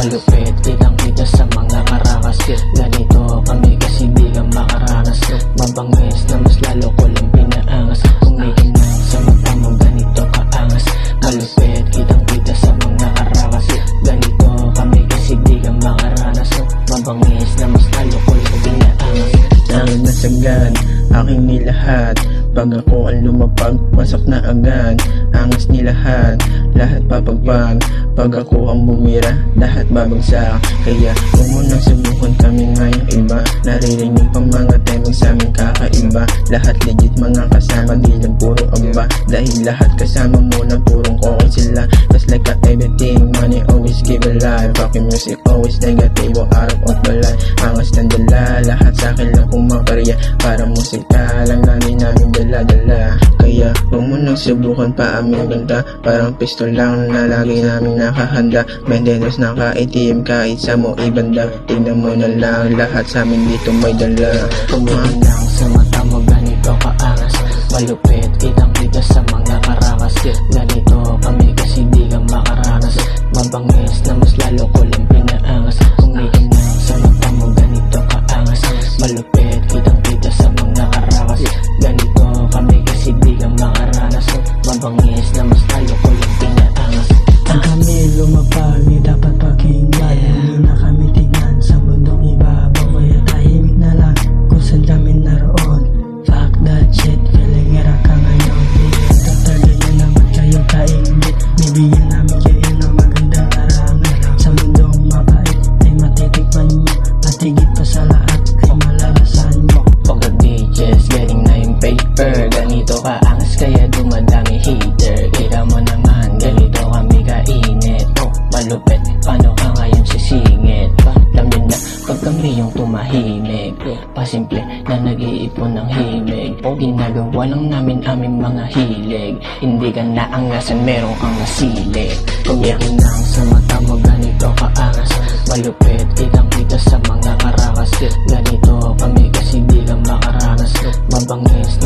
Malupit, kitang kita sa mga karakas. Ganito kami kasi di ka makaranas. Mabangis na mas lalo ko lang pinaangas. Kumikinang sa mata mo ganito kaangas. Malupit, kitang kita sa mga karakas. Ganito kami kasi di ka makaranas. Mabangis na mas lalo ko lang pinaangas. Ang nasagad, aking nilahat. Pag ako ang lumapag, pasok na agad. Angas ni lahat papagpag. Pag ako ang bumira, lahat babagsak. Kaya huwag mo nang subukan kami ngayong iba. Naririnig pa mga temong sa aming kakaiba. Lahat legit mga kasama, di lang puro amba. Dahil lahat kasama mo na purong okay sila. Just like everything, money always give a lie. Fucking music always negative, out of balay. Angas ng dala, lahat sa'kin lang pumaparya. Para musika lang lagi namin dala-dala. Kaya huwag mo nang subukan pa aming ganda. Parang pistol lang na lagi namin nakahanda. May dedos na kaitim kahit sa mo ibanda. Tignan mo na lang, lahat sa amin dito may dala. Kumikinang sa mata mo ganito kaangas. Malupit, kitang kita sa mga karakas. Ganito kami kasi di ka makaranas. Mabangis na mas lalo ko lang pinaangas. Kumikinang sa mata mo ganito kaangas. Malupit, kitang kita sa mga karakas. Ganito kami kasi di ka makaranas. Mabangis na mas lalo ko lang pinaangas. Ang kami lumapag, di dapat pakinggan. Hindi na kami tignan sa mundong ibabaw. Kaya tahimik na lang kung saan kami naroon. Fuck that shit, feeling era ka ngayon. Tatagay nyo naman kayo kaingit. Bibigyan namin kayo ng magandang arangan. Sa mundong mabait ay matitikman nyo. At higit pa sa lahat ay malalasan mo. Pag DJs, getting na yung paper. Ganito kaangas kaya dumadami hater. Kita mo naman, ganito kami kainit. Malupit, paano ka ngayon sisingit? Alam nyo na, pag kami yung tumahimik. Pasimple na nag-iipon ng himig. Ginagawa lang namin aming mga hilig. Hindi ka naangasan, meron kang nasilig. Kumikinang sa mata mo ganito kaangas. Malupit, kitang kita sa mga karakas. Ganito kami kasi di ka makaranas. Mabangis